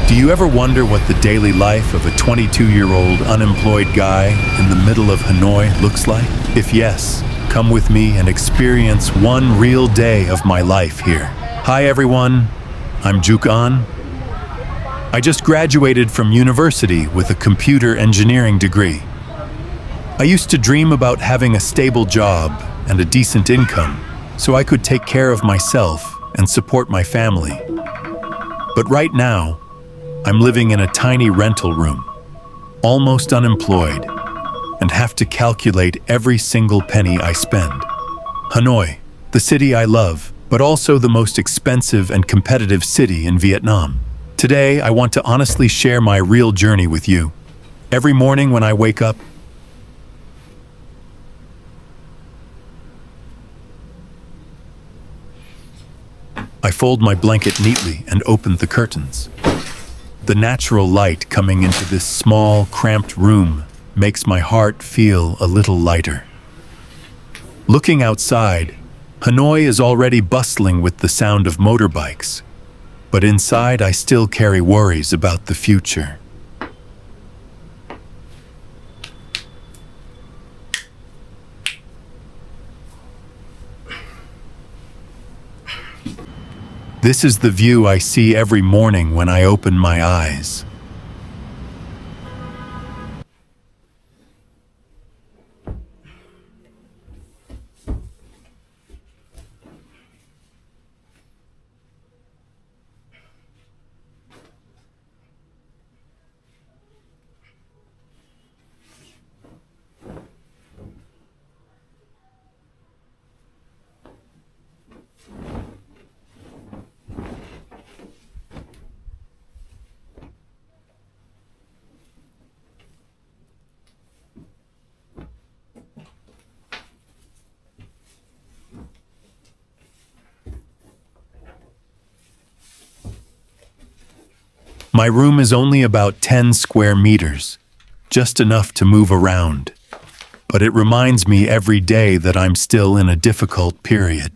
Do you ever wonder what the daily life of a 22-year-old unemployed guy in the middle of Hanoi looks like? If yes, come with me and experience one real day of my life here. Hi everyone, I'm Jukan. I just graduated from university with a computer engineering degree. I used to dream about having a stable job and a decent income so I could take care of myself and support my family. But right now, I'm living in a tiny rental room, almost unemployed, and have to calculate every single penny I spend. Hanoi, the city I love, but also the most expensive and competitive city in Vietnam. Today, I want to honestly share my real journey with you. Every morning when I wake up, I fold my blanket neatly and open the curtains. The natural light coming into this small, cramped room makes my heart feel a little lighter. Looking outside, Hanoi is already bustling with the sound of motorbikes, but inside I still carry worries about the future. This is the view I see every morning when I open my eyes. My room is only about 10 square meters, just enough to move around. But it reminds me every day that I'm still in a difficult period.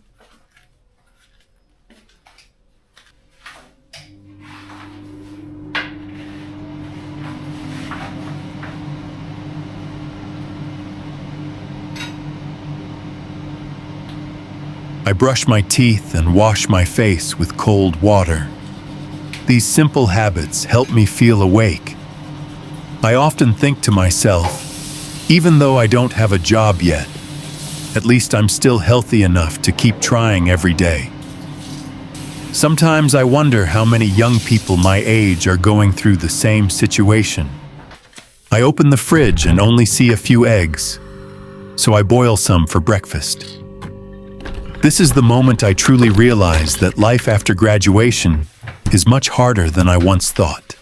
I brush my teeth and wash my face with cold water. These simple habits help me feel awake. I often think to myself, even though I don't have a job yet, at least I'm still healthy enough to keep trying every day. Sometimes I wonder how many young people my age are going through the same situation. I open the fridge and only see a few eggs, so I boil some for breakfast. This is the moment I truly realize that life after graduation is much harder than I once thought.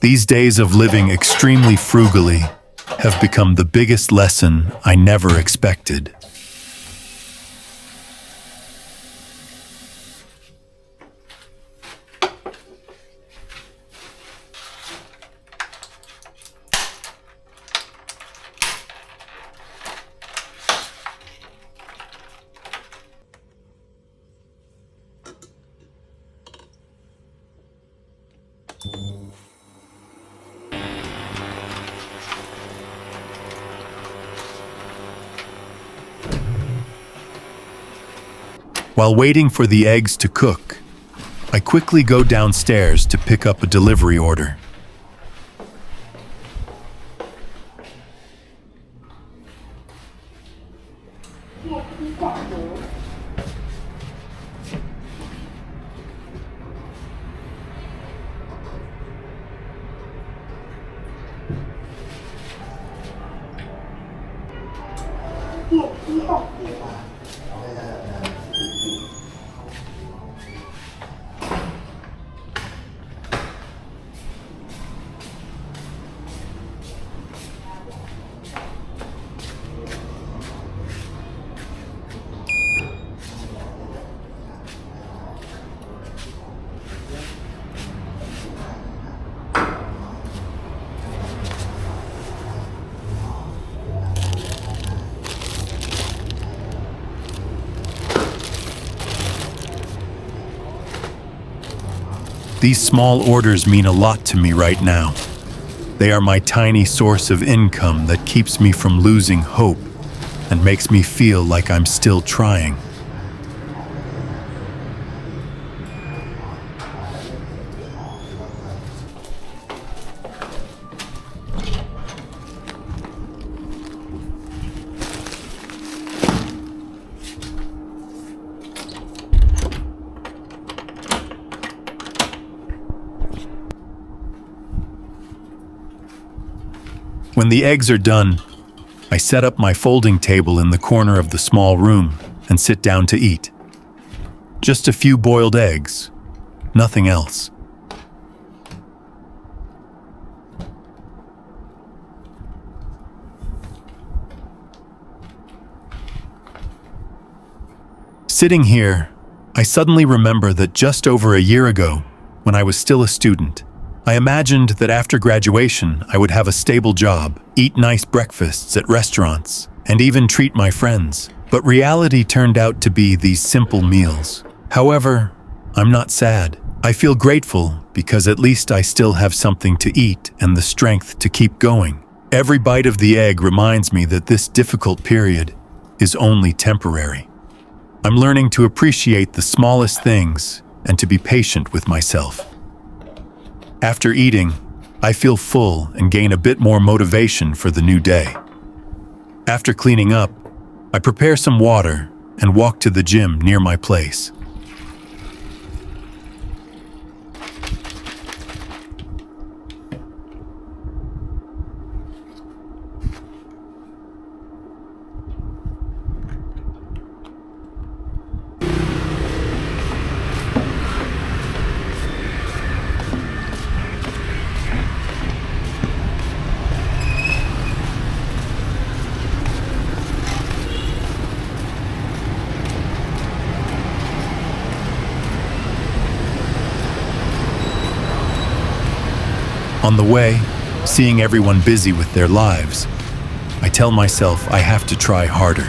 These days of living extremely frugally have become the biggest lesson I never expected. While waiting for the eggs to cook, I quickly go downstairs to pick up a delivery order. These small orders mean a lot to me right now. They are my tiny source of income that keeps me from losing hope and makes me feel like I'm still trying. When the eggs are done, I set up my folding table in the corner of the small room and sit down to eat. Just a few boiled eggs, nothing else. Sitting here, I suddenly remember that just over a year ago, when I was still a student, I imagined that after graduation I would have a stable job, eat nice breakfasts at restaurants, and even treat my friends. But reality turned out to be these simple meals. However, I'm not sad. I feel grateful because at least I still have something to eat and the strength to keep going. Every bite of the egg reminds me that this difficult period is only temporary. I'm learning to appreciate the smallest things and to be patient with myself. After eating, I feel full and gain a bit more motivation for the new day. After cleaning up, I prepare some water and walk to the gym near my place. On the way, seeing everyone busy with their lives, I tell myself I have to try harder.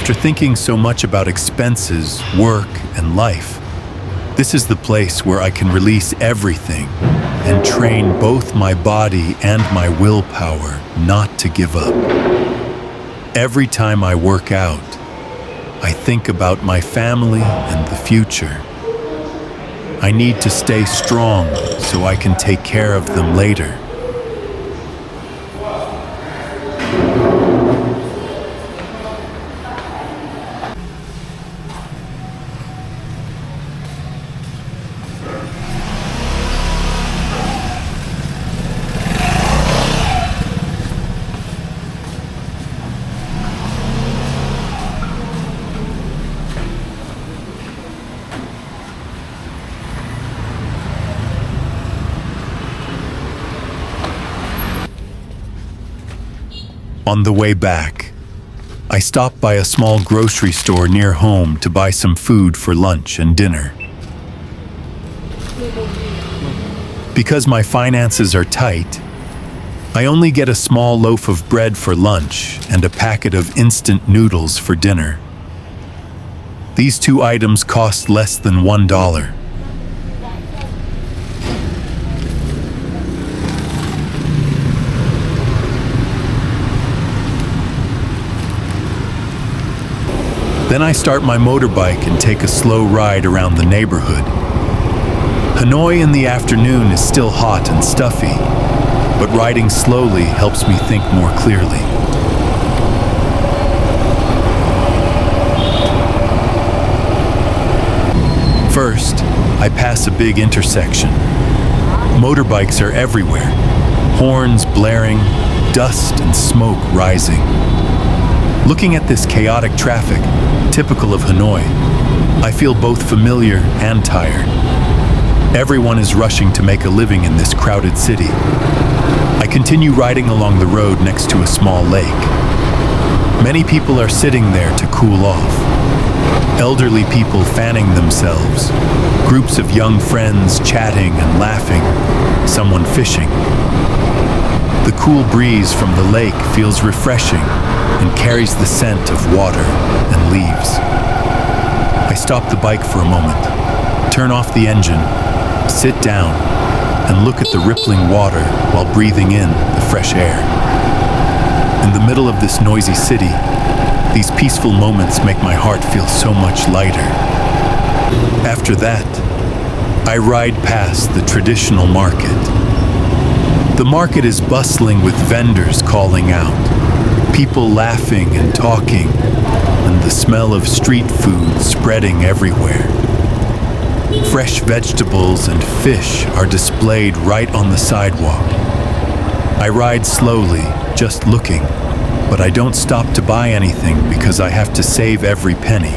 After thinking so much about expenses, work, and life, this is the place where I can release everything and train both my body and my willpower not to give up. Every time I work out, I think about my family and the future. I need to stay strong so I can take care of them later. On the way back, I stopped by a small grocery store near home to buy some food for lunch and dinner. Because my finances are tight, I only get a small loaf of bread for lunch and a packet of instant noodles for dinner. These two items cost less than $1. Then I start my motorbike and take a slow ride around the neighborhood. Hanoi in the afternoon is still hot and stuffy, but riding slowly helps me think more clearly. First, I pass a big intersection. Motorbikes are everywhere, horns blaring, dust and smoke rising. Looking at this chaotic traffic, typical of Hanoi, I feel both familiar and tired. Everyone is rushing to make a living in this crowded city. I continue riding along the road next to a small lake. Many people are sitting there to cool off. Elderly people fanning themselves, groups of young friends chatting and laughing, someone fishing. The cool breeze from the lake feels refreshing and carries the scent of water and leaves. I stop the bike for a moment, turn off the engine, sit down, and look at the rippling water while breathing in the fresh air. In the middle of this noisy city, these peaceful moments make my heart feel so much lighter. After that, I ride past the traditional market. The market is bustling with vendors calling out, people laughing and talking, and the smell of street food spreading everywhere. Fresh vegetables and fish are displayed right on the sidewalk. I ride slowly, just looking, but I don't stop to buy anything because I have to save every penny.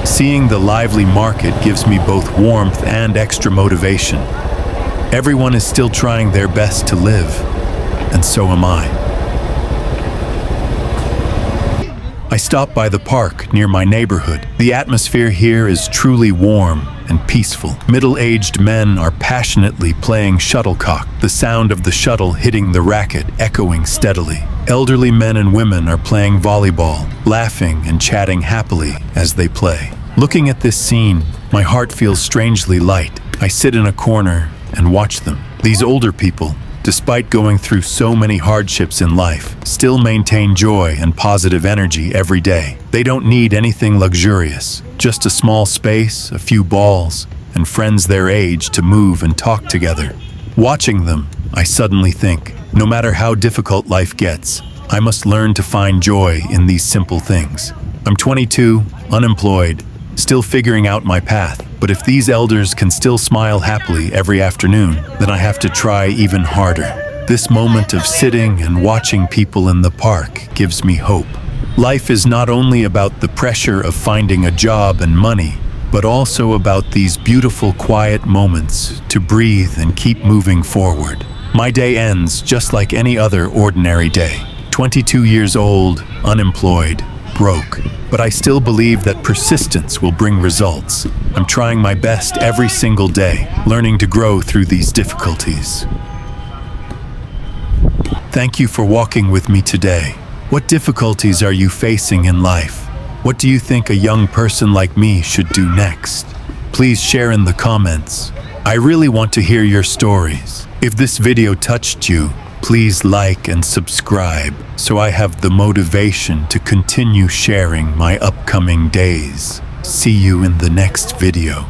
Seeing the lively market gives me both warmth and extra motivation. Everyone is still trying their best to live, and so am I. I stop by the park near my neighborhood. The atmosphere here is truly warm and peaceful. Middle-aged men are passionately playing shuttlecock, the sound of the shuttle hitting the racket echoing steadily. Elderly men and women are playing volleyball, laughing and chatting happily as they play. Looking at this scene, my heart feels strangely light. I sit in a corner and watch them. These older people, despite going through so many hardships in life, still maintain joy and positive energy every day. They don't need anything luxurious, just a small space, a few balls, and friends their age to move and talk together. Watching them, I suddenly think, no matter how difficult life gets, I must learn to find joy in these simple things. I'm 22, unemployed, still figuring out my path. But if these elders can still smile happily every afternoon, then I have to try even harder. This moment of sitting and watching people in the park gives me hope. Life is not only about the pressure of finding a job and money, but also about these beautiful, quiet moments to breathe and keep moving forward. My day ends just like any other ordinary day. 22 years old, unemployed, broke. But I still believe that persistence will bring results. I'm trying my best every single day, learning to grow through these difficulties. Thank you for walking with me today. What difficulties are you facing in life? What do you think a young person like me should do next? Please share in the comments. I really want to hear your stories. If this video touched you, please like and subscribe so I have the motivation to continue sharing my upcoming days. See you in the next video.